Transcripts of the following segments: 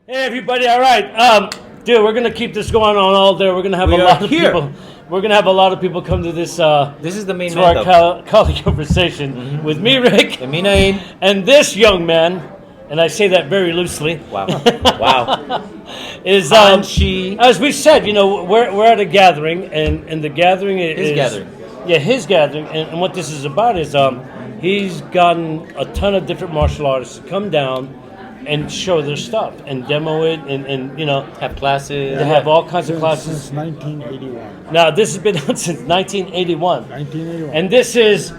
Hey everybody! All right, dude, we're gonna keep this going on all day. We're gonna have We a are lot of here. people. We're gonna have a lot of people come to this. This is the main to man, our though. college conversation with me, Rick, The Minain. and this young man, and I say that very loosely. Wow. Wow. Is Hanshi. as we said, we're at a gathering, and the gathering is His gathering. Yeah, his gathering, and what this is about is he's gotten a ton of different martial artists to come down and show their stuff and demo it, and Have classes. they have all kinds of classes. Since 1981. Now this has been on since 1981, 1981. and this is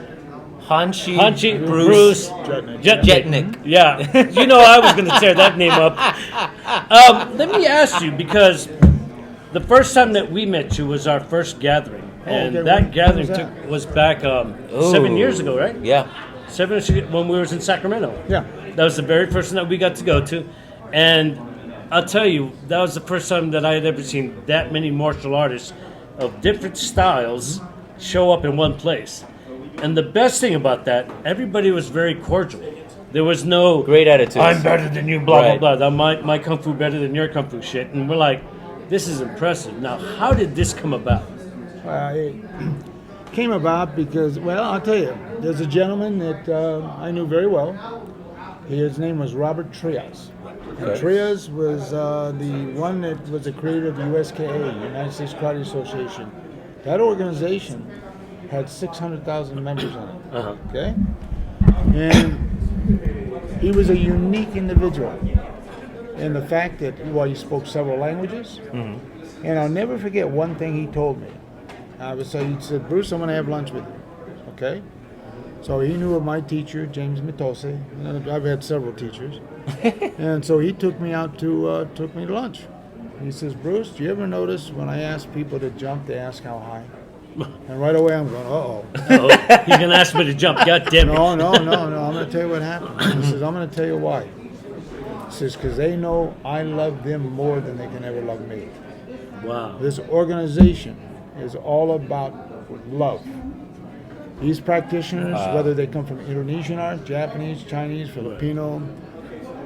Hanshi. Bruce Jetnik. Yeah, I was going to tear that name up. Let me ask you, because the first time that we met you was our first gathering, and okay. that When gathering was that? was back 7 years ago, right? Yeah. 7 years ago, when we was in Sacramento. Yeah. That was the very first one that we got to go to, and I'll tell you, that was the first time that I had ever seen that many martial artists of different styles show up in one place. And the best thing about that, everybody was very cordial. There was no Great attitudes. I'm better than you, blah Right. blah blah. My kung fu better than your kung fu shit, and we're like, this is impressive. Now, how did this come about? It came about because, well, I'll tell you, there's a gentleman that I knew very well. His name was Robert Trias. And Okay. Trias was the one that was the creator of the USKA, United States Karate Association. That organization had 600,000 members in it. Uh-huh. Okay? And he was a unique individual in the fact that, well, he spoke several languages. And I'll never forget one thing he told me. He said, Bruce, I'm going to have lunch with you. Okay? So he knew of my teacher, James Mitosi. I've had several teachers. And so he took me out took me to lunch. He says, Bruce, do you ever notice when I ask people to jump, they ask how high? And right away I'm going, uh-oh. He's gonna ask me to jump. God damn it! No. I'm going to tell you what happened. He says, I'm going to tell you why. He says, because they know I love them more than they can ever love me. Wow. This organization is all about love. These practitioners, whether they come from Indonesian art, Japanese, Chinese, Filipino,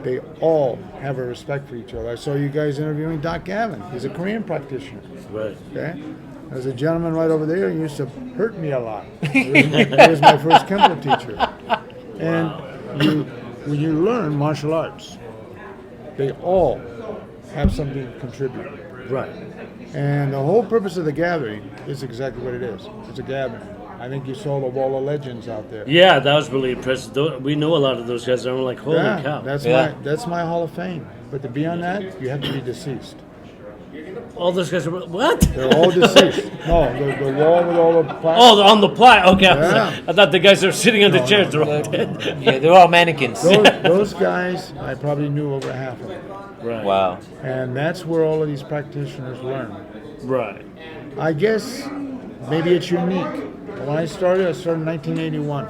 they all have a respect for each other. I saw you guys interviewing Doc Gavin. He's a Korean practitioner. Right. Okay? There's a gentleman right over there who used to hurt me a lot. He was my first Kempo teacher. And when you learn martial arts, they all have something to contribute. Right. And the whole purpose of the gathering is exactly what it is. It's a gathering. I think you saw the Wall of Legends out there. Yeah, that was really impressive. We know a lot of those guys, and we're like, holy Yeah, cow. that's my Hall of Fame. But to be on that, you have to be deceased. All those guys are what? They're all deceased. No, the wall with all the plaques. Oh, on the ply. Okay, Yeah. I thought the guys that were sitting on the No, chairs no, were all dead. Yeah, they're all mannequins. Those guys, I probably knew over half of them. Right. Wow. And that's where all of these practitioners learn. Right. I guess maybe it's unique. When I started in 1981.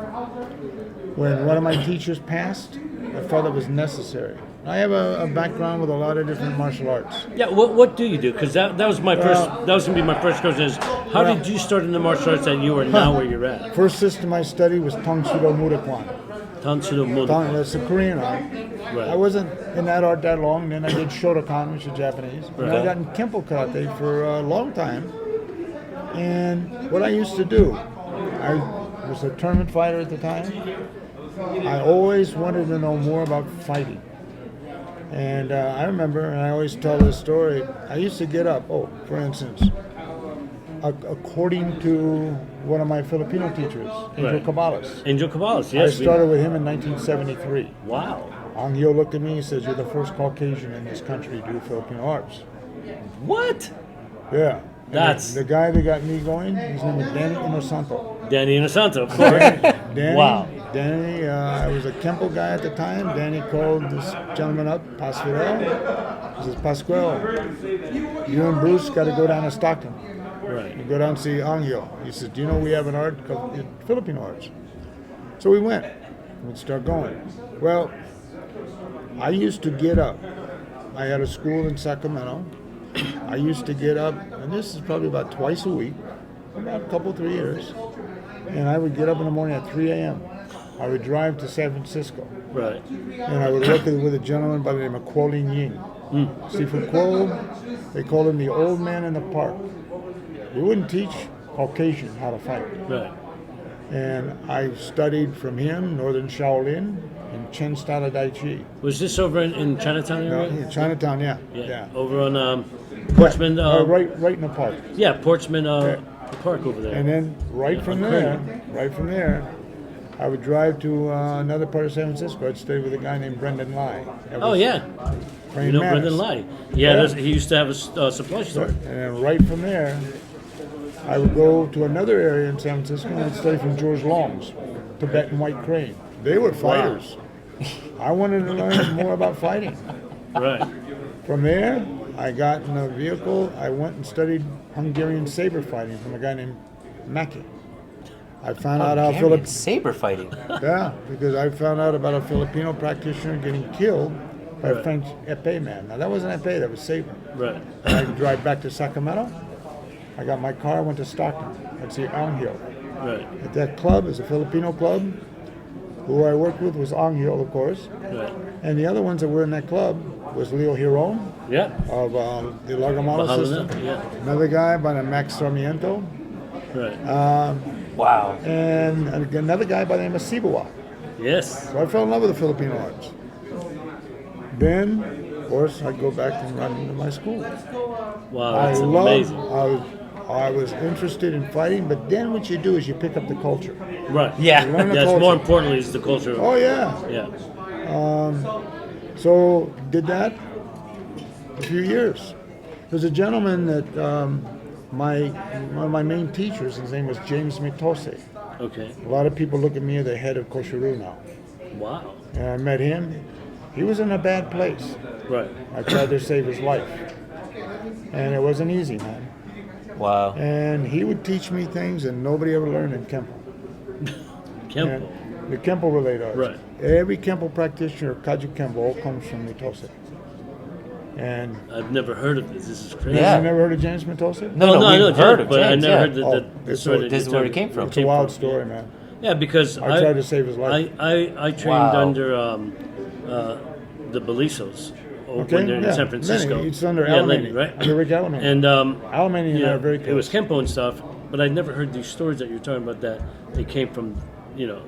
When one of my teachers passed, I felt it was necessary. I have a background with a lot of different martial arts. Yeah. What do you do? Because that was my first. That was gonna be my first question. Is how Well- did you start in the martial arts that you are now where you're at? First system I studied was Tong Sudo Murakwan. Tansudo Mudo. That's a Korean art. Right. I wasn't in that art that long. Then I did Shotokan, which is Japanese. And I Right. got in Kempo Karate for a long time. And what I used to do, I was a tournament fighter at the time. I always wanted to know more about fighting. And I remember, and I always tell this story, I used to get up, for instance, according to one of my Filipino teachers, Angel Right. Cabalas. Angel Caballas. I Yes. started with him in 1973. Wow. Angio looked at me and says, "You're the first Caucasian in this country to do Filipino arts." What? Yeah. And That's- the guy that got me going. His name is Danny Inosanto. Danny Inosanto, of course. Danny, Wow. Danny, I was a Kempo guy at the time. Danny called this gentleman up, Pasquale. He says, Pasquale, you and Bruce got to go down to Stockton. Right. You go down and see Angio. He says, do you know we have an art called Filipino arts? So we went. We'd start going. Well, I used to get up. I had a school in Sacramento. I used to get up, and this is probably about twice a week, about a couple, 3 years. And I would get up in the morning at 3 a.m. I would drive to San Francisco, Right. and I would work with a gentleman by the name of Kuo Lin Ying. Sifu Kuo, they called him the old man in the park. He wouldn't teach Caucasian how to fight. Right. And I studied from him, Northern Shaolin, and Chen style of Tai Chi. Was this over in Chinatown No, area? in Chinatown, yeah. Yeah. Over on Portsmouth. Right in the park. Yeah, Portsmouth Park over there. And then right from there, I would drive to another part of San Francisco. I'd stay with a guy named Brendan Lai. That Oh was yeah. Praying You know Mantis. Brendan Lai. Yeah, Yeah. he used to have a supply store. And then right from there, I would go to another area in San Francisco and I'd study from George Long's, Tibetan White Crane. They were fighters. I wanted to learn more about fighting. Right. From there, I got in a vehicle. I went and studied Hungarian saber fighting from a guy named Maki. I found out how Hungarian saber fighting. Yeah, because I found out about a Filipino practitioner getting killed by a French épée man. Now that wasn't épée, that was saber. Right. And I drive back to Sacramento. I got my car, went to Stockton. I'd see Angel. Right. At that club, is a Filipino club. Who I worked with was Angel, of course. Right. And the other ones that were in that club was Leo Hiron Yeah. of the Largamala system. Yeah. Another guy by the Max Sarmiento. Right. Wow. And another guy by the name of Sibawa. Yes. So I fell in love with the Filipino arts. Then, of course, I'd go back and run into my school. Wow, that's amazing. I was interested in fighting, but then what you do is you pick up the culture. Right. Yeah. You learn the That's culture. more importantly is the culture. Oh yeah. Yeah. So did that a few years. There's a gentleman that one of my main teachers, his name was James Mitosi. Okay. A lot of people look at me as the head of Koshiru now. Wow. And I met him. He was in a bad place. Right. I tried to save his life. And it wasn't easy, man. Wow. And he would teach me things that nobody ever learned in Kempo. Kempo. And the Kempo related arts. Right. Every Kempo practitioner, Kaju Kempo, all comes from Mitosi. And I've never heard of this. This is crazy. Yeah. you never heard of James Mitosi? No, Well, no, I know we've heard James, of but I James, never yeah. heard the Oh, story. that this is you're where it talking- came from. It's a wild story, man. Yeah, because I tried to save his life. I trained Wow. under the Belisos Okay, when they're in yeah. San Francisco. Lenny, it's under yeah, Alamany, Lenny, right? under Rick Alamany. And Alamany and I are very close. it was Kempo and stuff, but I never heard these stories that you're talking about that they came from, where are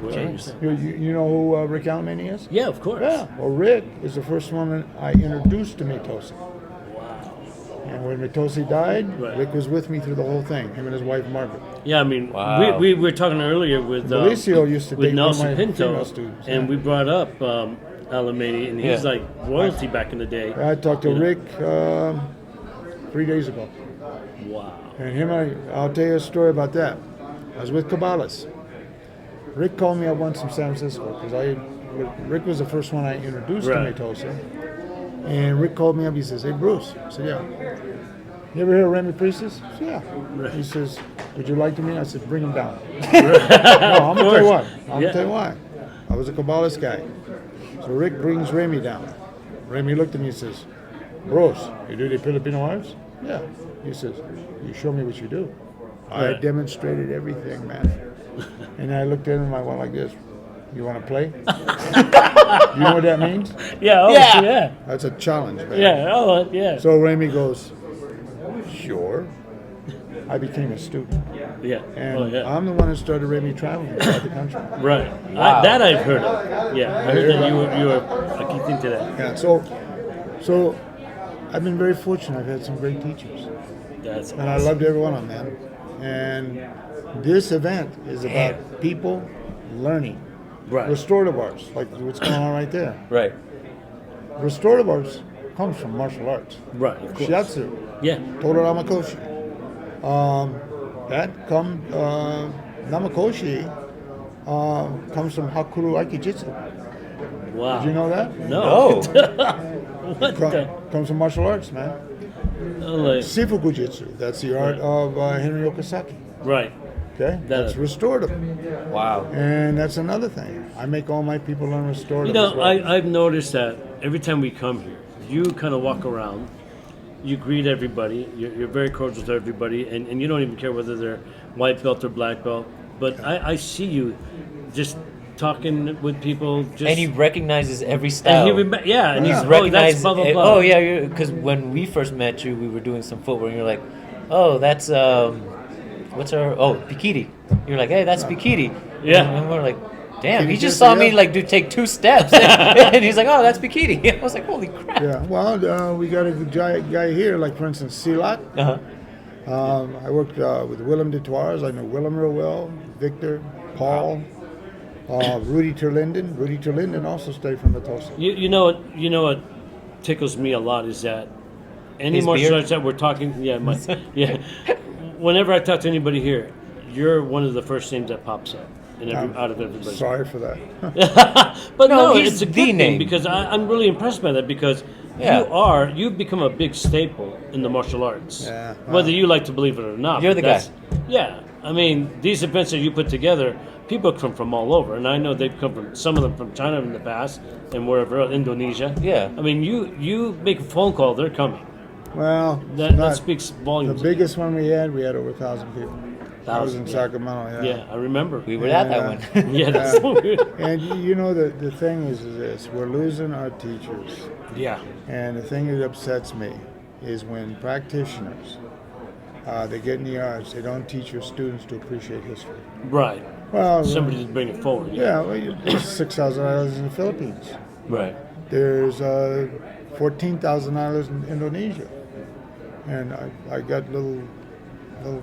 you James. saying? You know who Rick Alamany is? Yeah, of course. Yeah. Well, Rick is the first one that I introduced to Mitosi. And when Mitosi died, Right. Rick was with me through the whole thing, him and his wife Margaret. Yeah, I mean, Wow. we were talking earlier with Belicio used to with date one of Nelson my Pinto, female students, and yeah. we brought up Alamany, and he's Yeah. like royalty back in the day. I talked to You know? Rick 3 days ago. Wow. And I'll tell you a story about that. I was with Cabalas. Rick called me up once from San Francisco because Rick was the first one I introduced Right. to Mitosi. And Rick called me up. He says, "Hey Bruce," I said, "Yeah." "You ever hear of Remy Priestes?" I said, "Yeah." He says, "Would you like to meet?" I said, "Bring him down." No, I'm gonna tell you why. I'm gonna tell you why. I was a Cabalist guy. So Rick brings Remy down. Remy looked at me and says, "Bruce, you do the Filipino arts?" "Yeah." He says, "You show me what you do." I Right. demonstrated everything, man. And I looked at him and I went like this. "You want to play?" You know what that means? Yeah. Oh, Yeah. yeah. That's a challenge, man. Yeah. Oh, yeah. So Remy goes, "Sure." I became a student. Yeah. And Oh, yeah. I'm the one who started Remy traveling throughout the country. Right. Wow. That I've heard of. Yeah. I heard that you were a key thing to that. Yeah, so I've been very fortunate. I've had some great teachers. That's And I loved every one of them, man. And this event is about people learning. Right. Restorative arts, like what's going on right there. Right. Restorative arts comes from martial arts. Right. Of course. Shiatsu, Yeah. Todo Ramakoshi. Namakoshi comes from Hakuru Aikijitsu. Wow. Did you know that? No. No. What the? Comes from martial arts, man. Like, Sifuku Jitsu, that's the art of Henry Okasaki. right. Okay? That's restorative. Wow. And that's another thing. I make all my people learn restorative You as know, well. I've noticed that every time we come here, you kind of walk around, you greet everybody, you're very cordial to everybody, and you don't even care whether they're white belt or black belt. But I see you just talking with people. Just, And he recognizes every style. and and He's he's that's recognized. blah blah blah. Oh yeah, because when we first met you, we were doing some footwork, and you're like, "Oh, that's what's our Pikiti." You're like, "Hey, that's Pikiti." Yeah. And we're like, "Damn, he Pikiti, just saw me yeah. like take 2 steps," and he's like, "Oh, that's Pikiti." I was like, "Holy crap!" Yeah, well, we got a good guy here, like for instance, Silat. Uh-huh. I worked with Willem de Toires. I know Willem real well. Victor, Paul, Rudy Terlinden. Rudy Terlinden also stayed from Mitosi. You know what tickles me a lot is that any His martial beard? arts that we're talking, yeah. Whenever I talk to anybody here, you're one of the first names that pops up out of everybody. Sorry for that. But No, no, he's it's a the good thing name. because I'm really impressed by that because Yeah. you've become a big staple in the martial arts. Yeah, Whether you like to believe it or not. You're the guy. Yeah. I mean, these events that you put together, people come from all over, and I know they've come from some of them from China in the past and wherever else, Indonesia. Yeah. I mean, you make a phone call, they're coming. Well, That speaks the volumes. biggest one we had over 1,000 people. That was in 1,000, yeah. Sacramento. Yeah, I remember. We were at that Yeah. one. Yeah, that's so weird. And you know the thing is this: we're losing our teachers, Yeah. and the thing that upsets me is when practitioners they get in the arts, they don't teach your students to appreciate history. Right. Well, Somebody just bring it forward. yeah, well, there's 6,000 islands in the Philippines. Right. There's 14,000 islands in Indonesia, and I got little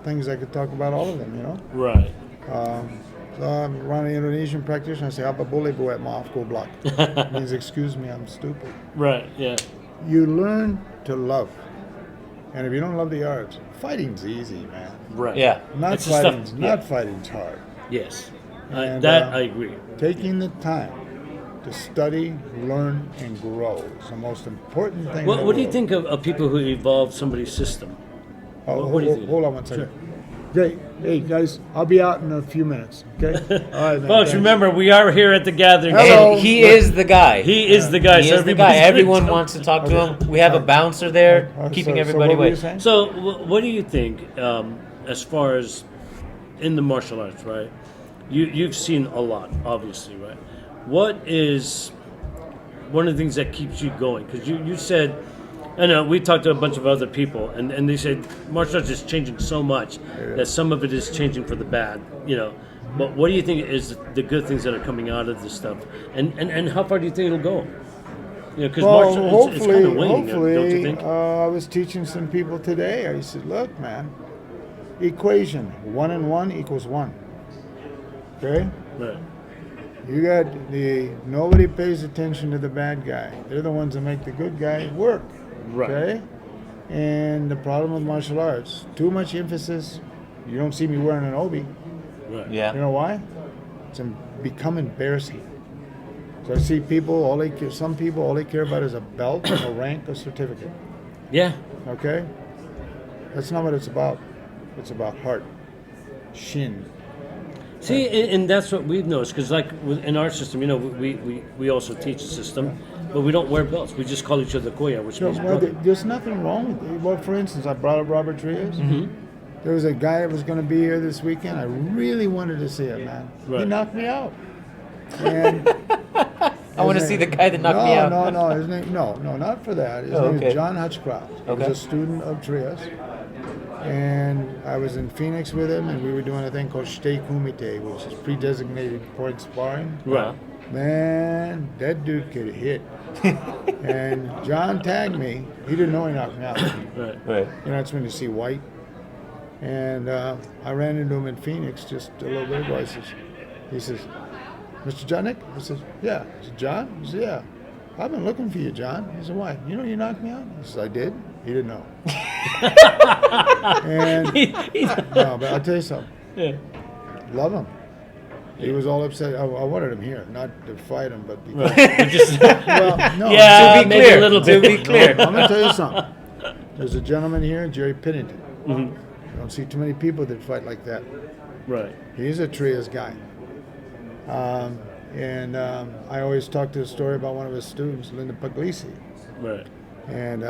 things I could talk about all of them. You know. Right. So I'm around an Indonesian practitioner. I say, "Apa boleh buat maaf goblok?" Means, "Excuse me, I'm stupid." Right. Yeah. You learn to love, and if you don't love the arts, fighting's easy, man. Right. Yeah. Not It's the stuff- fighting's yeah. not fighting's hard. Yes. And, I agree. Taking the time to study, learn, and grow is the most important thing. in the What do you world. think of people who evolve somebody's system? Oh, what do you think? hold on one second. Great. Hey guys, I'll be out in a few minutes. Okay. All right, man. Folks, thanks. remember, we are here at the gathering. Hello. And he is the guy. He is the guy. He so is the guy. everybody's Everyone gonna wants to talk to him. We have a bouncer there keeping So everybody what were you away. saying? So, what do you think, as far as in the martial arts, right? You've seen a lot, obviously, right? What is one of the things that keeps you going? Because you said, I know we talked to a bunch of other people, and they said martial arts is changing so much that some of it is changing for the bad, you know. But what do you think is the good things that are coming out of this stuff, and how far do you think it'll go? You know, because Well, martial it's kind of waning, don't you hopefully, think? I was teaching some people today. I said, look, man, equation 1 and 1 equals 1. Okay? Right. You got nobody pays attention to the bad guy. They're the ones that make the good guy work. Right. Okay? And the problem with martial arts, too much emphasis. You don't see me wearing an obi. Right. You Yeah. know why? It's become embarrassing. So I see people, some people, all they care about is a belt, a rank, a certificate. Yeah. Okay? That's not what it's about. It's about heart, shin. See, and that's what we've noticed, because like in our system, you know, we also teach a system, but we don't wear belts. We just call each other Koya, which So, means well, brother. there's nothing wrong with it. Well, for instance, I brought up Robert Trias. Mm-hmm. There was a guy that was going to be here this weekend. I really wanted to see him, man. He Right. knocked me out. And I want to his see name- the guy that knocked me out. No, his name, no, not for that. His Oh, name okay. is John Hutchcraft. He Okay. was a student of Trias. And I was in Phoenix with him, and we were doing a thing called Shite Kumite, which is pre-designated point sparring. Right. Man, that dude could hit. And John tagged me. He didn't know he knocked me out. Right. Right. You know, that's when you see white. And I ran into him in Phoenix just a little bit ago. He says, Mr. Judnick? I said, yeah. He said, John? He said, yeah. I've been looking for you, John. He said, why? You know you knocked me out? I said, I did. He didn't know. And no, but I'll tell you something. Yeah. Love him. He was all upset. I wanted him here, not to fight him, but because, Right. Just, well, no. yeah, To be maybe clear, a little to bit. be clear. I'm going to tell you something. There's a gentleman here, Jerry Pennington. Mm-hmm. You don't see too many people that fight like that. Right. He's a Trias guy. I always talk to a story about one of his students, Linda Puglisi. Right. And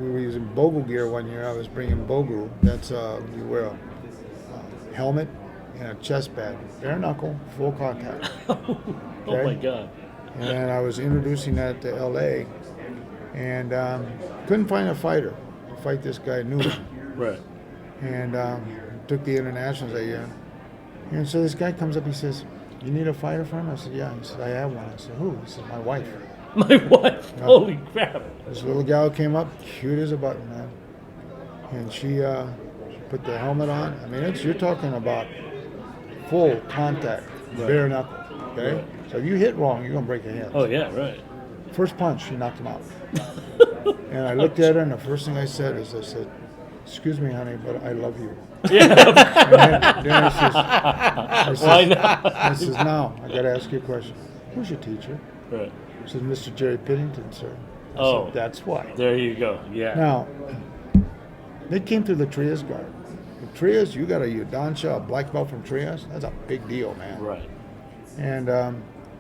we were using Bogle gear one year. I was bringing Bogle. That's you wear a helmet, in a chest pad, bare knuckle, full contact. Oh Okay. my God. And I was introducing that to LA, and couldn't find a fighter to fight this guy Newman. Right. And took the internationals that year. And so this guy comes up, he says, "You need a fighter for him?" I said, "Yeah." He said, "I have one." I said, "Who?" He said, "My wife." My wife. Holy crap. This little gal came up, cute as a button, man. And she put the helmet on. I mean, you're talking about full contact, bare knuckle. Okay? Right. So if you hit wrong, you're going to break your hand. Oh, yeah, right. First punch, she knocked him out. And I looked at her, and the first thing I said is, I said, "Excuse me, honey, but I love you." Yeah. And then I says, Why not? I says, "Now, I got to ask you a question. Who's your teacher?" Right. She said, "Mr. Jerry Pennington, sir." I Oh. said, "That's why." There you go. Yeah. Now, they came through the Trias guard. The Trias, you got a Udansha, a black belt from Trias. That's a big deal, man. Right. And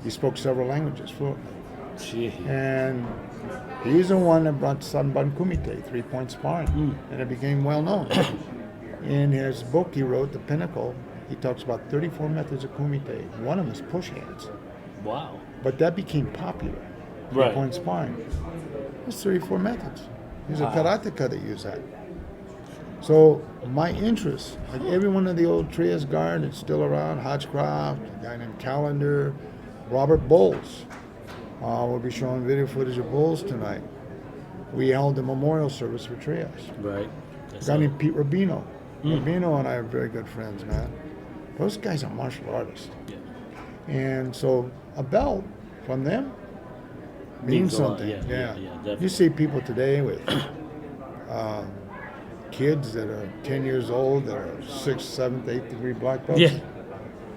he spoke several languages fluently. Gee. And he's the one that brought Sanban Kumite, 3-point sparring, and it became well known. In his book he wrote, The Pinnacle, he talks about 34 methods of Kumite. One of them is push hands. Wow. But that became popular. Right. 3-point sparring. There's 34 methods. There's a karateka that use that. So my interest, like every one of the old Trias guard that's still around, Hutchcraft, a guy named Callender, Robert Bowles. We'll be showing video footage of Bowles tonight. We held a memorial service for Trias. Right. A guy named Pete Rubino. Rubino and I are very good friends, man. Those guys are martial artists. Yeah. And so a belt from them means a lot. something. Yeah, definitely. You see people today with kids that are 10 years old that are 6th, 7th, 8th degree black belts. Yeah.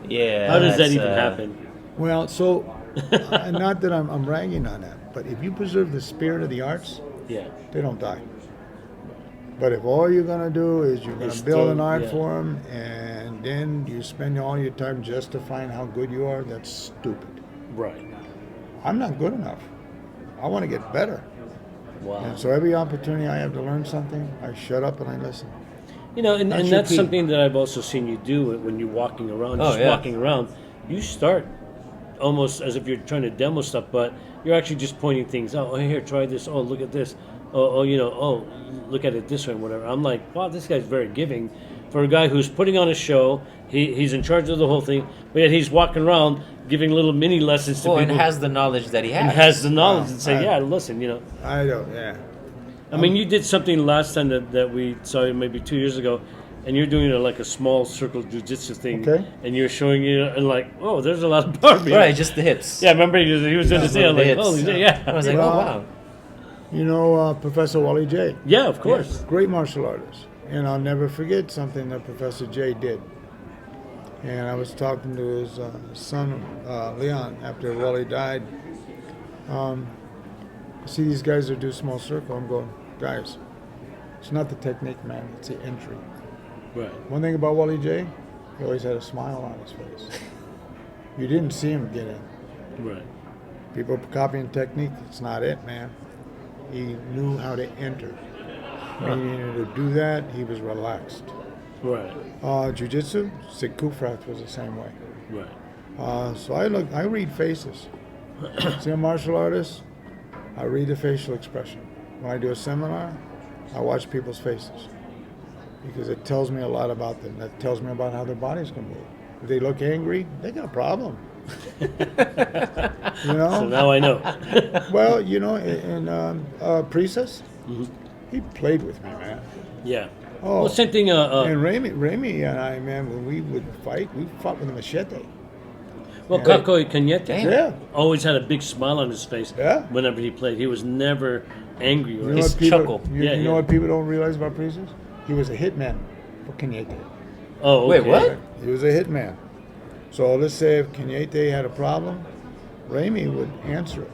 Yeah. How does that that's, even happen? Well, so not that I'm ragging on that, but if you preserve the spirit of the arts, Yeah. they don't die. But if all you're going to do is you're going Is to build an throw- art yeah. for them and then you spend all your time justifying how good you are, that's stupid. Right. I'm not good enough. I want to get better. Wow. And so every opportunity I have to learn something, I shut up and I listen. You know, and That's that's your key. something that I've also seen you do when you're walking around. Oh, Just yeah. walking around, you start almost as if you're trying to demo stuff, but you're actually just pointing things out. Oh, here, try this. Oh, look at this. Oh, look at it this way and whatever. I'm like, wow, this guy's very giving. For a guy who's putting on a show, he's in charge of the whole thing, but yet he's walking around giving little mini lessons to Well, and people. has the knowledge that he has. and has the knowledge Wow. and say, yeah, listen, I don't, yeah. I mean, you did something last time that we saw you maybe 2 years ago, and you're doing like a small circle jiu-jitsu thing, Okay. and you're showing and like, oh, there's a lot of barbie. Right, just the hips. Yeah, remember he was in the sale, like, hips. oh, yeah. I was like, Well, oh, wow. You know Professor Wally J. Yeah, of course. Great martial artist. And I'll never forget something that Professor J did. And I was talking to his son, Leon, after Wally died. I see these guys that do small circle. I'm going, guys, it's not the technique, man. It's the entry. Right. One thing about Wally J, he always had a smile on his face. You didn't see him get in. Right. People copying technique, it's not it, man. He knew how to enter. Meaning to do that, he was relaxed. Right. Jiu-jitsu, Sig Kufrath was the same way. Right. So I read faces. See a martial artist, I read the facial expression. When I do a seminar, I watch people's faces because it tells me a lot about them. That tells me about how their bodies can move. If they look angry, they got a problem. You know? So now I know. Well, you know, in Priestess, he played with me, man. Yeah. Oh, Well, same thing. and Remy and I, man, when we would fight, we fought with a machete. Well, Kako Cañete Yeah. always had a big smile on his face Yeah. whenever he played. He was never angry. Or You know His what people, chuckle. You, Yeah, you know yeah. what people don't realize about Priestess? He was a hitman for Cañete. Oh, Wait, okay. what? He was a hitman. So let's say if Cañete had a problem, Remy would answer it.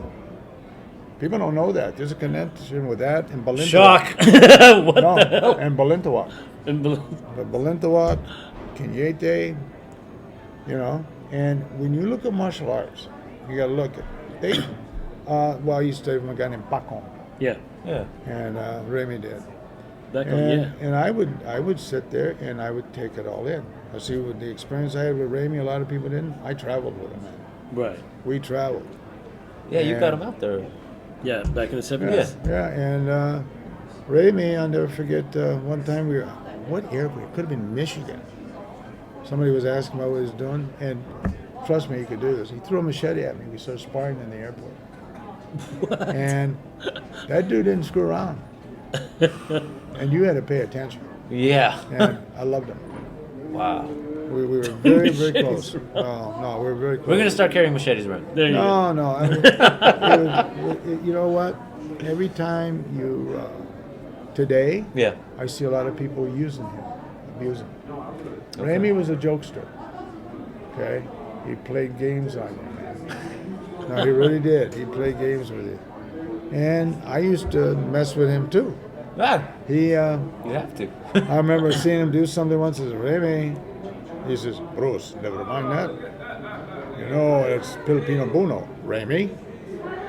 People don't know that. There's a connection with that and Balintawak. Shock. What No, the hell? and Balintawak. Unbelievable. But Balintawak, Cañete, you know. And when you look at martial arts, you got to look at they. Well, I used to study with a guy named Pacon, Yeah. Yeah. and Remy did. Back on, And, yeah. and I would sit there and I would take it all in. I see with the experience I had with Ramey, a lot of people didn't. I traveled with him, man. Right. We traveled. Yeah, you And- got him out there. Yeah, back in the Yeah, 70s. yeah. And Ramey, I'll never forget one time we were, what airport? It could have been Michigan. Somebody was asking about what he was doing, and trust me, he could do this. He threw a machete at me. We started sparring in the airport. What? And that dude didn't screw around. And you had to pay attention. Yeah. And I loved him. Wow. We were very, very Machetes close. No, we were very close. We're gonna start carrying machetes around. There you go. No. I mean, you know what? Every time you, today, Yeah. I see a lot of people using him, abusing him. Ramey was a jokester. Okay? He played games on you, man. No, he really did. He played games with you. And I used to mess with him too. Ah, He, you have to. I remember seeing him do something once. He says, Ramey. He says, Bruce, never mind that. You know, it's Filipino Buno. Ramey.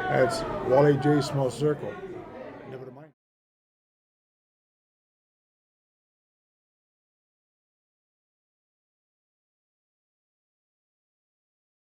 That's Wally J. Small Circle. Never mind.